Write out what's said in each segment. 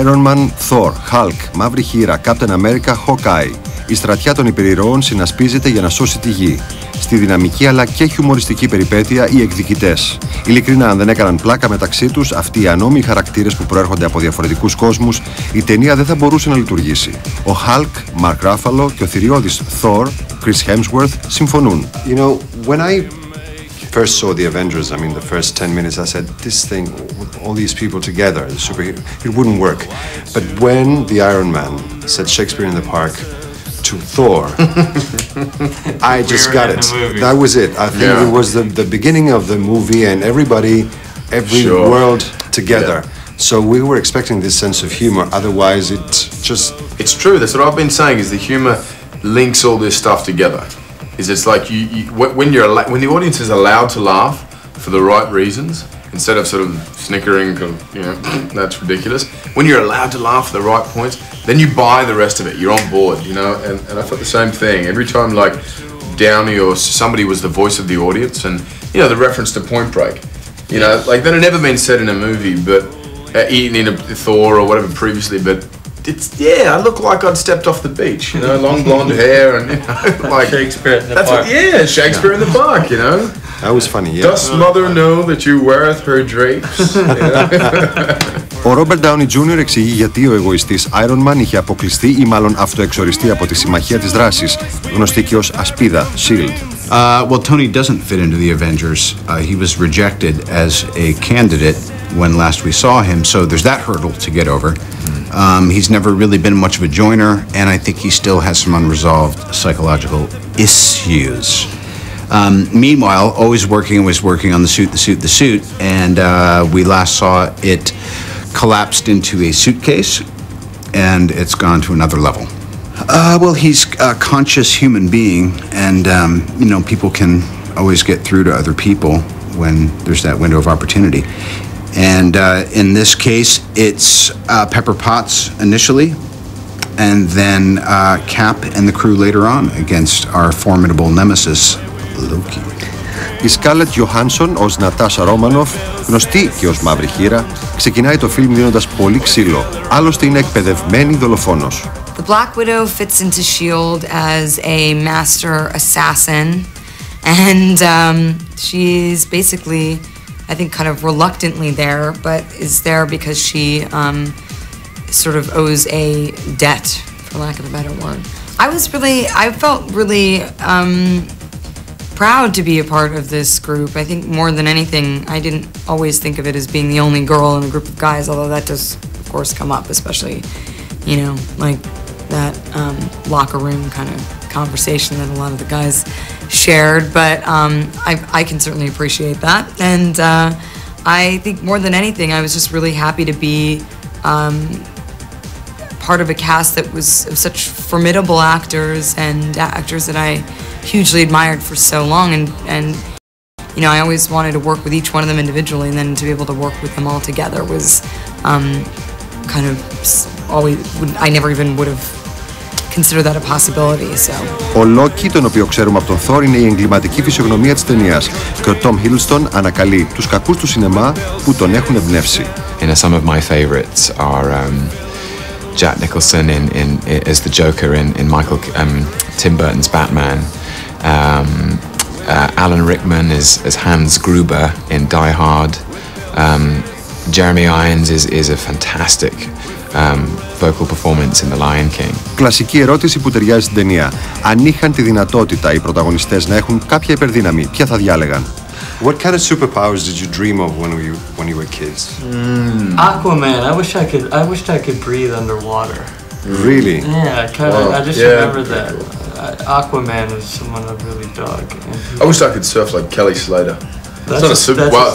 Iron Man, Thor, Hulk, Μαύρη Χήρα, Captain America, Hawkeye. Η στρατιά των υπερηρώων συνασπίζεται για να σώσει τη γη. Στη δυναμική αλλά και χιουμοριστική περιπέτεια οι εκδικητές. Ειλικρινά, αν δεν έκαναν πλάκα μεταξύ τους αυτοί οι ανώμοιοι χαρακτήρες που προέρχονται από διαφορετικούς κόσμους, η ταινία δεν θα μπορούσε να λειτουργήσει. Ο Hulk, Mark Ruffalo και ο θηριώδης Thor, Chris Hemsworth, συμφωνούν. You know, when I first saw the Avengers, I mean the first 10 minutes, I said, this thing, all these people together, the superhero, it wouldn't work. But when the Iron Man said Shakespeare in the Park to Thor, I just got it. That was it. I think it was the beginning of the movie and every world together. Yeah. So we were expecting this sense of humor. Otherwise, it just... It's true. That's what I've been saying, is the humor links all this stuff together. It's like when the audience is allowed to laugh for the right reasons, instead of sort of snickering, you know, that's ridiculous. When you're allowed to laugh at the right points, then you buy the rest of it. You're on board, you know. And I felt the same thing every time. Like Downey or somebody was the voice of the audience, and you know the reference to Point Break. You know, like that had never been said in a movie, but in a Thor or whatever previously, but. I look like I'd stepped off the beach, you know, long blonde hair and, you know, like... Shakespeare in the Park. Shakespeare in the Park, you know. That was funny, yeah. Does mother know that you weareth her drapes? Ο Robert Downey Jr. εξηγεί γιατί ο εγωιστής Iron Man είχε αποκλειστεί ή μάλλον αυτοεξοριστεί από τη Συμμαχία της Δράσης, γνωστή και ως Ασπίδα, SHIELD. Well, Tony doesn't fit into the Avengers. He was rejected as a candidate when last we saw him, so there's that hurdle to get over. He's never really been much of a joiner, and I think he still has some unresolved psychological issues. Meanwhile, always working on the suit, and we last saw it collapsed into a suitcase, and it's gone to another level. Well, he's a conscious human being, and you know, people can always get through to other people when there's that window of opportunity. And in this case, it's Pepper Potts initially, and then Cap and the crew later on against our formidable nemesis, Loki. Η Σκάλετ Γιοχάνσον ως Νατάσα Ρόμανοφ, γνωστή και ως Μαύρη Χήρα, ξεκινάει το φιλμ δίνοντας πολύ ξύλο. Άλλωστε είναι εκπαιδευμένη δολοφόνος. The Black Widow fits into S.H.I.E.L.D. as a master assassin, and she's basically, I think, kind of reluctantly there, but is there because she sort of owes a debt, for lack of a better word. I felt really proud to be a part of this group. I think more than anything, I didn't always think of it as being the only girl in a group of guys, although that does, of course, come up, especially, you know, like that locker room kind of conversation that a lot of the guys shared, but I can certainly appreciate that. And I think more than anything, I was just really happy to be part of a cast that was of such formidable actors and actors that I hugely admired for so long. And you know, I always wanted to work with each one of them individually, and then to be able to work with them all together was kind of always, I never even would have consider that a possibility, so. Ο Loki, τον οποίο ξέρουμε από τον Thor, είναι η εγκληματική φυσιογνωμία της ταινίας και ο Tom Hiddleston ανακαλεί τους κακούς του σινεμά που τον έχουν εμπνεύσει. Some of my favorites are Jack Nicholson as the Joker in Tim Burton's Batman, Alan Rickman as Hans Gruber in Die Hard, Jeremy Irons is a fantastic vocal performance in The Lion King. Κλασική ερώτηση που ταιριάζει στην ταινία. Αν είχαν τη δυνατότητα οι πρωταγωνιστές να έχουν κάποια υπερδύναμη, ποια θα διάλεγαν? What kind of superpowers did you dream of when you were kids? Aquaman. I wished I could breathe underwater. Really? Yeah, I just remember that. Aquaman is someone I really dug. I wish I could surf like Kelly Slater. It's not a superpower.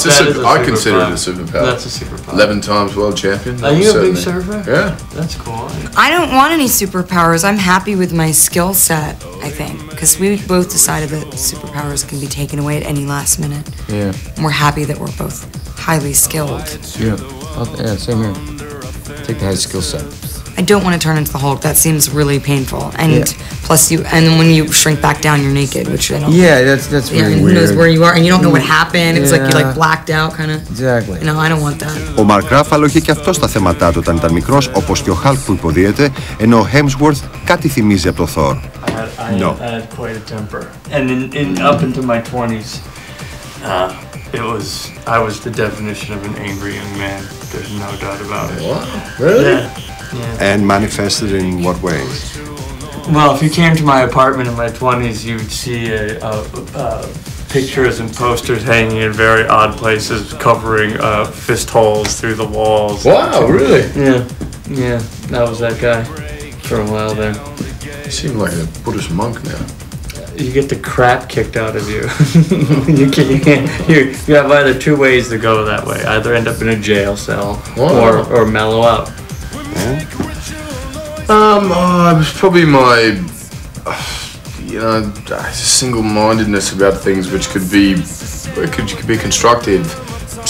I consider it a superpower. That's a superpower. 11 times world champion. Are you a big surfer? Yeah. That's cool. I don't want any superpowers. I'm happy with my skill set, I think. Because we both decided that superpowers can be taken away at any last minute. Yeah. And we're happy that we're both highly skilled. Yeah. Same here. Take the high skill set. I don't want to turn into the Hulk. That seems really painful. And plus and then when you shrink back down, you're naked, which I don't. Yeah, that's really and who weird. knows where you are, and you don't know what happened. It was like you're like blacked out, kind of. Exactly. No, I don't want that. Ο Mark Ruffalo είχε και αυτό στα θέματά του όταν ήταν μικρός, όπως και ο Hulk που υποδίεται, ενώ ο Hemsworth κάτι θυμίζει από το Thor. I had quite a temper, and up into my 20s, I was the definition of an angry young man. There's no doubt about it. What? Really? Yeah. And manifested in what ways? Well, if you came to my apartment in my 20s, you would see pictures and posters hanging in very odd places, covering fist holes through the walls. Wow, really? Yeah, that was that guy for a while there. You seem like a Buddhist monk now. You get the crap kicked out of you. You have either two ways to go that way. Either end up in a jail cell or mellow out. It was probably my, single-mindedness about things which could be constructive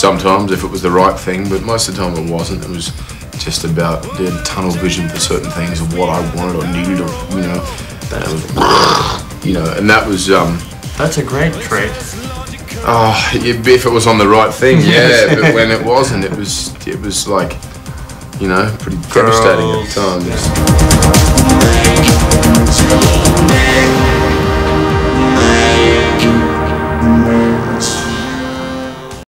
sometimes if it was the right thing, but most of the time it wasn't. It was just about the tunnel vision for certain things of what I wanted or needed, or and that was. That's a great trait. If it was on the right thing, yeah. But when it wasn't, it was like, pretty devastating at times.